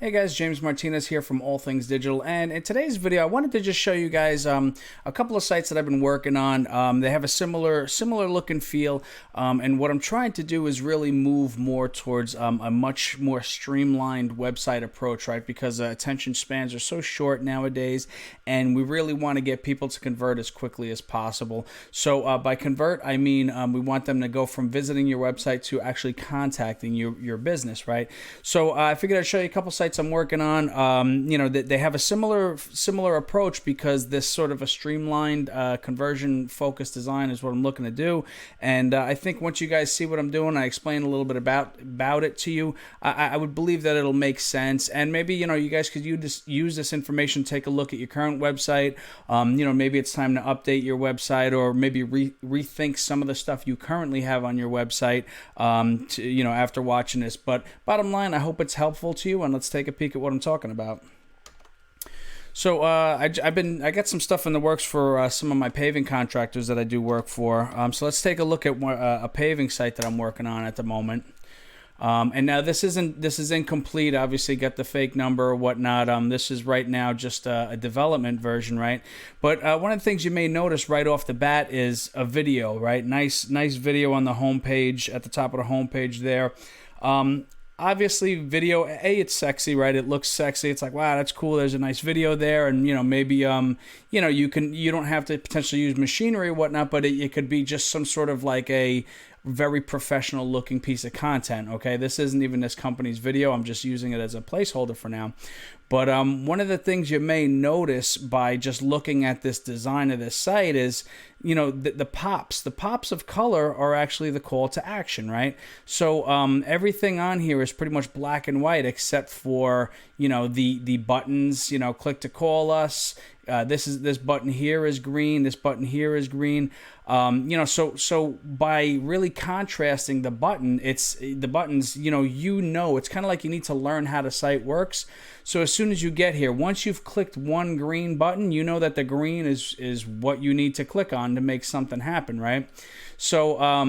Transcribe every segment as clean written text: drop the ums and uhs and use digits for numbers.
Hey guys, James Martinez here from All Things Digital, and in today's video I wanted to just show you guys a couple of sites that I've been working on. They have a similar look and feel, and what I'm trying to do is really move more towards a much more streamlined website approach, right? Because attention spans are so short nowadays, and we really want to get people to convert as quickly as possible. So by convert, I mean we want them to go from visiting your website to actually contacting your business, right? So I figured I'd show you a couple sites I'm working on. They have a similar approach because this sort of a streamlined conversion focused design is what I'm looking to do. And I think once you guys see what I'm doing, I explain a little bit about it to you, I would believe that it'll make sense. And maybe you guys could use this information, take a look at your current website. Maybe it's time to update your website, or maybe rethink some of the stuff you currently have on your website. After watching this. But bottom line, I hope it's helpful to you, and let's take a peek at what I'm talking about. So I got some stuff in the works for some of my paving contractors that I do work for. So let's take a look at a paving site that I'm working on at the moment. And now this is incomplete. Obviously, got the fake number or whatnot. This is right now just a development version, right? But one of the things you may notice right off the bat is a video, right? Nice video on the homepage, at the top of the homepage there. Obviously, video, it's sexy, right? It looks sexy. It's like, wow, that's cool. There's a nice video there, and maybe you don't have to potentially use machinery or whatnot, but it could be just some sort of like a very professional looking piece of content. Okay, this isn't even this company's video. I'm just using it as a placeholder for now. But one of the things you may notice by just looking at this design of this site is, the pops of color are actually the call to action, right? So everything on here is pretty much black and white except for, the buttons, click to call us. This button here is green. This button here is green. So by really contrasting the button, it's the buttons. It's kind of like you need to learn how the site works. So as soon as you get here, once you've clicked one green button, you know that the green is what you need to click on to make something happen, right? So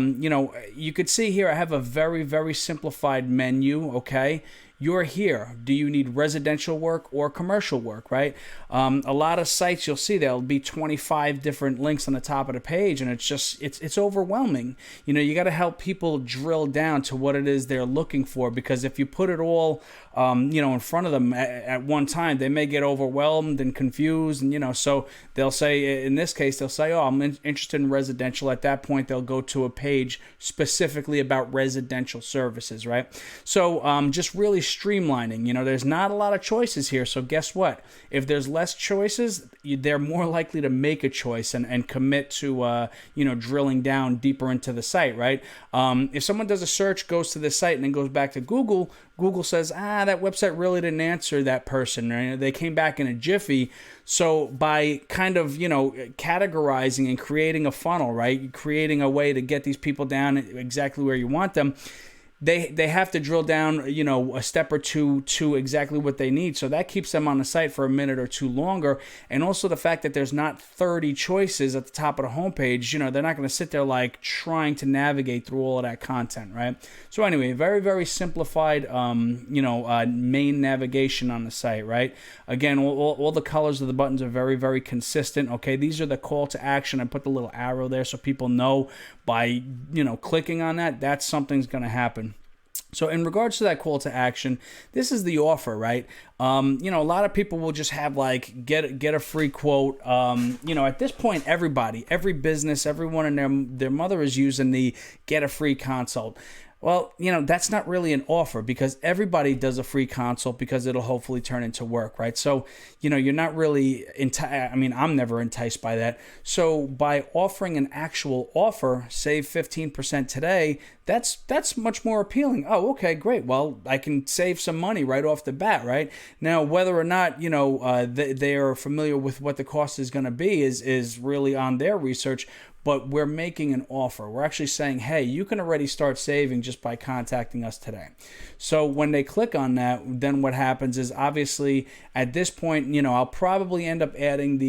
you could see here I have a very, very simplified menu. Okay. You're here. Do you need residential work or commercial work, right? A lot of sites you'll see there'll be 25 different links on the top of the page, and it's overwhelming. You got to help people drill down to what it is they're looking for, because if you put it all in front of them at one time, they may get overwhelmed and confused, and so they'll say, in this case, they'll say, oh, I'm interested in residential. At that point, they'll go to a page specifically about residential services, right? So just really streamlining. There's not a lot of choices here, so guess what? If there's less choices, they're more likely to make a choice and commit to drilling down deeper into the site, right? If someone does a search, goes to this site, and then goes back to Google says, that website really didn't answer that person, right? They came back in a jiffy. So by kind of categorizing and creating a funnel, right, creating a way to get these people down exactly where you want them, they have to drill down, a step or two to exactly what they need. So that keeps them on the site for a minute or two longer. And also the fact that there's not 30 choices at the top of the homepage, they're not going to sit there like trying to navigate through all of that content, right? So anyway, very, very simplified, main navigation on the site, right? Again, all the colors of the buttons are very, very consistent. Okay, these are the call to action. I put the little arrow there so people know by, clicking on that, something's going to happen. So in regards to that call to action, this is the offer, right? A lot of people will just have like get a free quote. At this point, every business, everyone and their mother is using the get a free consult. Well, that's not really an offer, because everybody does a free consult because it'll hopefully turn into work, right? So, you're not really I'm never enticed by that. So by offering an actual offer, save 15% today, that's much more appealing. Oh, okay, great. Well, I can save some money right off the bat, right? Now, whether or not, they are familiar with what the cost is going to be is really on their research. But we're making an offer. We're actually saying, hey, you can already start saving just by contacting us today. So when they click on that, then what happens is, obviously at this point, I'll probably end up adding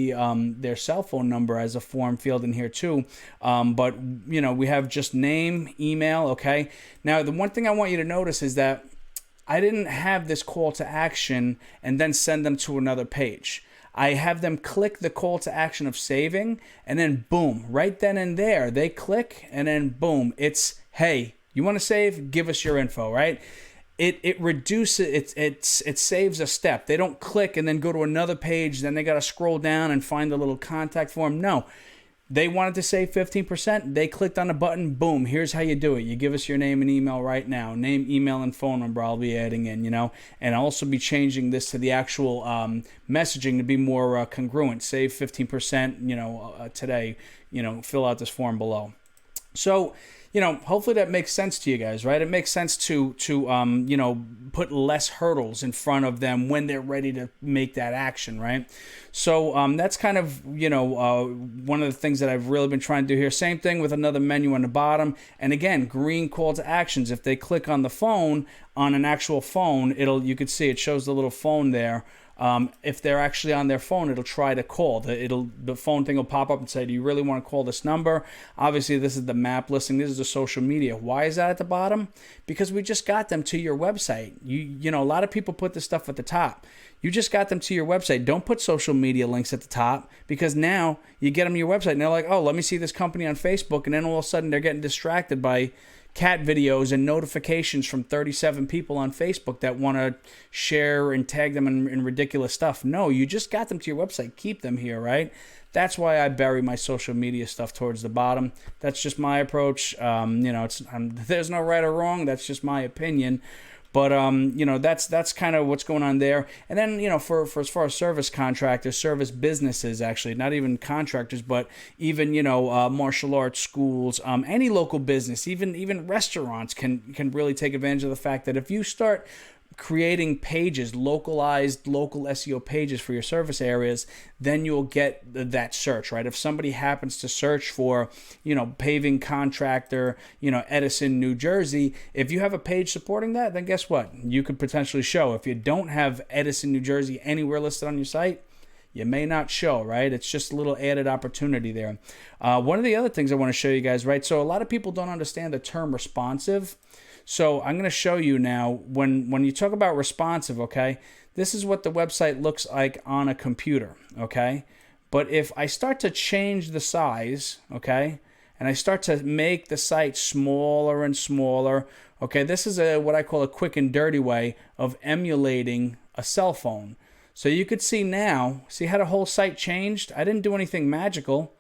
their cell phone number as a form field in here too. But we have just name, email. Okay. Now, the one thing I want you to notice is that I didn't have this call to action and then send them to another page. I have them click the call to action of saving, and then boom, right then and there, they click, and then boom, it's, hey, you want to save? Give us your info, right? It reduces, it saves a step. They don't click and then go to another page, then they got to scroll down and find the little contact form. No. They wanted to save 15%. They clicked on the button. Boom. Here's how you do it. You give us your name and email right now. Name, email, and phone number I'll be adding in, And I'll also be changing this to the actual messaging to be more congruent. Save 15%, today. Fill out this form below. So, hopefully that makes sense to you guys, right? It makes sense to put less hurdles in front of them when they're ready to make that action, right? So that's kind of, one of the things that I've really been trying to do here. Same thing with another menu on the bottom. And again, green call to actions. If they click on the phone, on an actual phone, you could see it shows the little phone there. If they're actually on their phone, it'll try to call. The phone thing will pop up and say, do you really want to call this number? Obviously, this is the map listing. This is the social media. Why is that at the bottom? Because we just got them to your website. A lot of people put this stuff at the top. You just got them to your website. Don't put social media links at the top, because now you get them to your website and they're like, oh, let me see this company on Facebook. And then all of a sudden they're getting distracted by cat videos and notifications from 37 people on Facebook that want to share and tag them in ridiculous stuff. No, you just got them to your website. Keep them here, right? That's why I bury my social media stuff towards the bottom. That's just my approach. There's no right or wrong. That's just my opinion. But that's kind of what's going on there. And then for as far as service contractors, service businesses, actually, not even contractors, but even martial arts schools, any local business, even restaurants can really take advantage of the fact that if you start creating pages, localized local SEO pages for your service areas, then you'll get that search, right? If somebody happens to search for, paving contractor, Edison, New Jersey, if you have a page supporting that, then guess what? You could potentially show. If you don't have Edison, New Jersey anywhere listed on your site, you may not show, right? It's just a little added opportunity there. One of the other things I want to show you guys, right? So a lot of people don't understand the term responsive. So I'm going to show you now, when you talk about responsive, okay, this is what the website looks like on a computer, okay? But if I start to change the size, okay, and I start to make the site smaller and smaller, okay, this is what I call a quick and dirty way of emulating a cell phone. So you could see now, see how the whole site changed? I didn't do anything magical.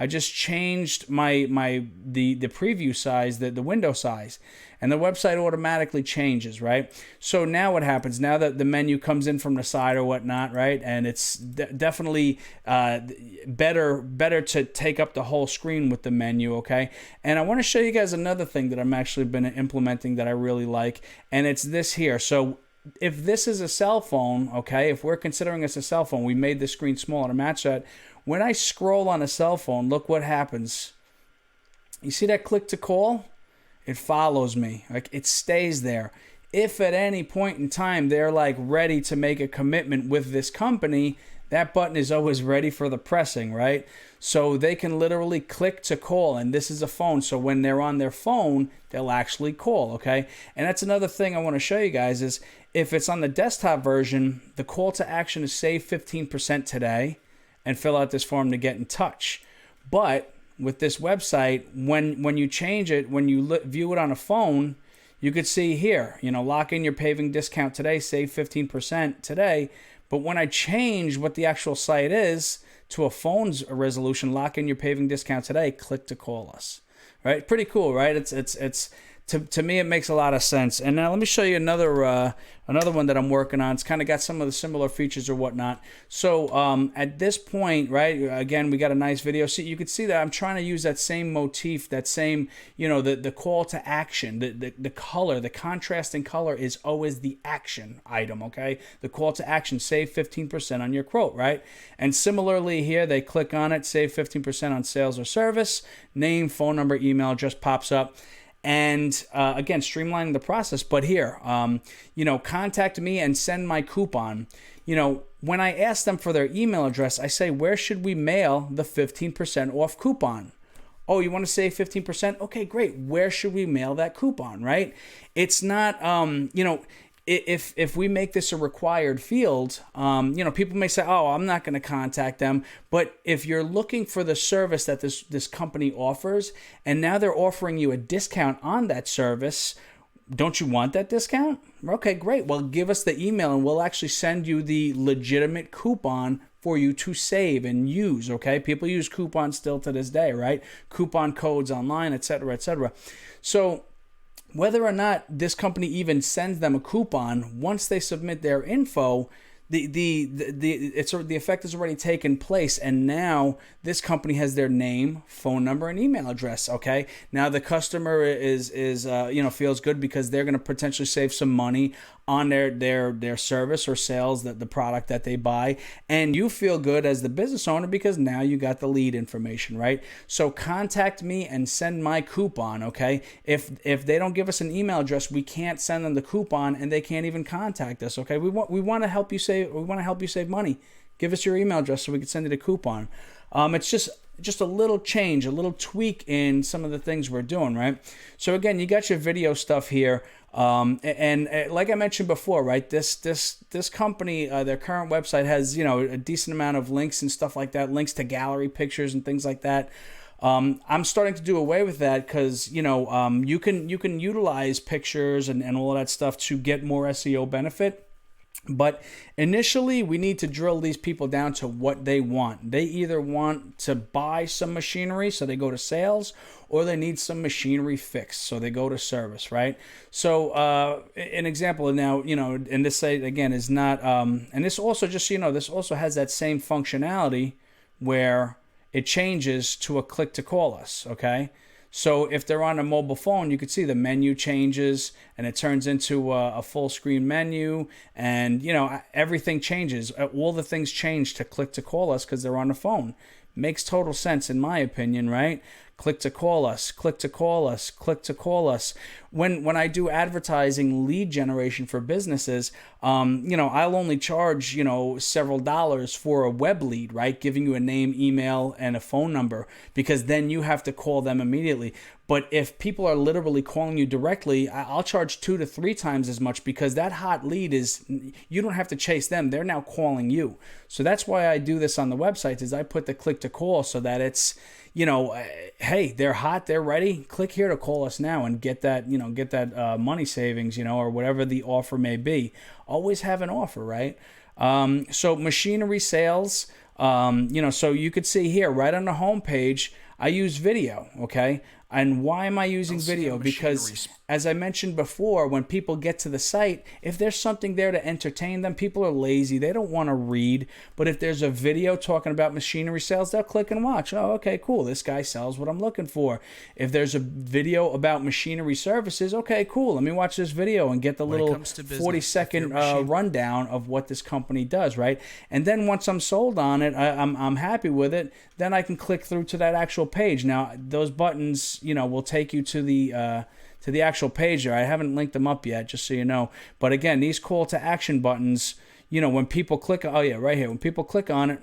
I just changed the preview size, the window size, and the website automatically changes, right? So now what happens? Now that the menu comes in from the side or whatnot, right? And it's definitely better to take up the whole screen with the menu, okay? And I want to show you guys another thing that I'm actually been implementing that I really like, and it's this here. So if this is a cell phone, okay, if we're considering this a cell phone, we made the screen smaller to match that. When I scroll on a cell phone, look what happens. You see that click to call? It follows me. Like, it stays there. If at any point in time they're like ready to make a commitment with this company, that button is always ready for the pressing, right? So they can literally click to call, and this is a phone. So when they're on their phone, they'll actually call, okay? And that's another thing I want to show you guys is if it's on the desktop version, the call to action is save 15% today and fill out this form to get in touch. But with this website, when you change it, when you view it on a phone, you could see here, lock in your paving discount today, save 15% today. But when I change what the actual site is to a phone's resolution, lock in your paving discount today, click to call us. Right? Pretty cool, right? It's to me, it makes a lot of sense. And now let me show you another one that I'm working on. It's kind of got some of the similar features or whatnot. So at this point, right, again, we got a nice video. So you can see that I'm trying to use that same motif, that same, the call to action, the color, the contrasting color is always the action item, okay? The call to action, save 15% on your quote, right? And similarly here, they click on it, save 15% on sales or service, name, phone number, email just pops up. And again, streamlining the process. But here, contact me and send my coupon. When I ask them for their email address, I say, where should we mail the 15% off coupon? Oh, you want to save 15%? Okay, great. Where should we mail that coupon, right? It's not, if we make this a required field, people may say, oh, I'm not going to contact them. But if you're looking for the service that this company offers, and now they're offering you a discount on that service, don't you want that discount? Okay, great. Well, give us the email and we'll actually send you the legitimate coupon for you to save and use, okay? People use coupons still to this day, right? Coupon codes online, et cetera, et cetera. So whether or not this company even sends them a coupon, once they submit their info, the effect has already taken place, and now this company has their name, phone number, and email address. Okay, now the customer is feels good because they're going to potentially save some money on their service or sales, that the product that they buy, and you feel good as the business owner because now you got the lead information, right? So contact me and send my coupon. Okay, if they don't give us an email address, we can't send them the coupon, and they can't even contact us. Okay, we want to help you save. We want to help you save money. Give us your email address so we can send you the coupon. It's just a little change, a little tweak in some of the things we're doing, right? So again, you got your video stuff here. And like I mentioned before, right, this company, their current website has, a decent amount of links and stuff like that, links to gallery pictures and things like that. I'm starting to do away with that because, you can utilize pictures and all of that stuff to get more SEO benefit. But initially, we need to drill these people down to what they want. They either want to buy some machinery, so they go to sales, or they need some machinery fixed, so they go to service, right? So an example now, and this site, again, is not, and this also, just so this also has that same functionality where it changes to a click to call us, okay? So if they're on a mobile phone, you can see the menu changes and it turns into a full screen menu, and everything changes. All the things change to click to call us because they're on the phone. Makes total sense in my opinion, right? Click to call us, click to call us, click to call us. When I do advertising lead generation for businesses, I'll only charge, several dollars for a web lead, right? Giving you a name, email, and a phone number, because then you have to call them immediately. But if people are literally calling you directly, I'll charge 2 to 3 times as much, because that hot lead you don't have to chase them. They're now calling you. So that's why I do this on the website, is I put the click to call so that it's, hey, they're hot, they're ready. Click here to call us now and get that, money savings, or whatever the offer may be. Always have an offer, right? So machinery sales, so you could see here right on the home page, I use video, okay? And why am I using video? Because as I mentioned before, when people get to the site, if there's something there to entertain them, people are lazy. They don't want to read. But if there's a video talking about machinery sales, they'll click and watch. Oh, okay, cool. This guy sells what I'm looking for. If there's a video about machinery services, okay, cool. Let me watch this video and get the little 40-second rundown of what this company does, right? And then once I'm sold on it, I'm happy with it, then I can click through to that actual page. Now, those buttons, will take you to the actual page there. I haven't linked them up yet, just so you know. But again, these call to action buttons, when people click, oh yeah, right here. When people click on it,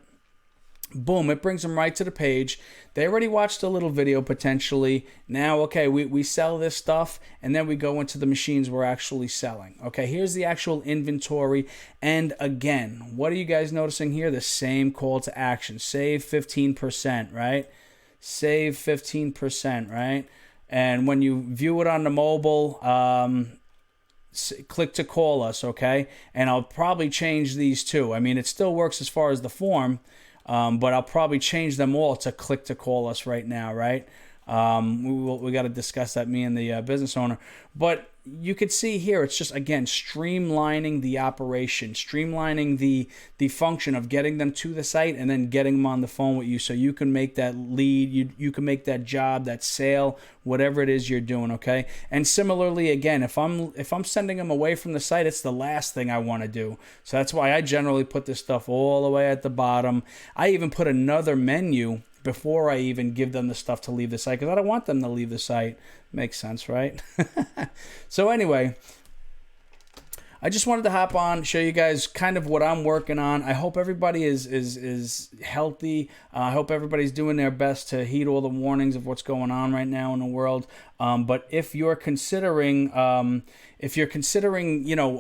boom, it brings them right to the page. They already watched a little video potentially. Now, okay, we sell this stuff, and then we go into the machines we're actually selling. Okay, here's the actual inventory. And again, what are you guys noticing here? The same call to action. Save 15%, right? Save 15%, right? And when you view it on the mobile, click to call us, okay? And I'll probably change these too. I mean, it still works as far as the form, but I'll probably change them all to click to call us right now, right? We got to discuss that, me and the business owner. But you could see here, it's just, again, streamlining the operation, streamlining the function of getting them to the site and then getting them on the phone with you, so you can make that lead, you can make that job, that sale, whatever it is you're doing, okay? And similarly, again, if I'm sending them away from the site, it's the last thing I want to do. So that's why I generally put this stuff all the way at the bottom. I even put another menu before I even give them the stuff to leave the site, because I don't want them to leave the site. Makes sense, right? So anyway, I just wanted to hop on, show you guys kind of what I'm working on. I hope everybody is healthy. I hope everybody's doing their best to heed all the warnings of what's going on right now in the world. But if you're considering, you know,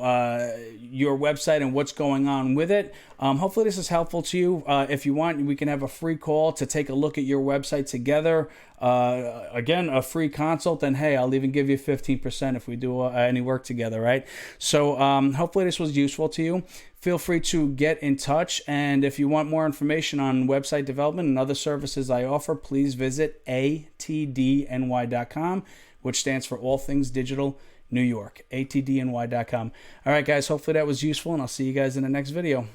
your website and what's going on with it, hopefully this is helpful to you. If you want, we can have a free call to take a look at your website together. Again, a free consult, and hey, I'll even give you 15% if we do any work together, right? So hopefully this was useful to you. Feel free to get in touch, and if you want more information on website development and other services I offer, please visit atdny.com, which stands for All Things Digital New York, atdny.com. All right, guys, hopefully that was useful, and I'll see you guys in the next video.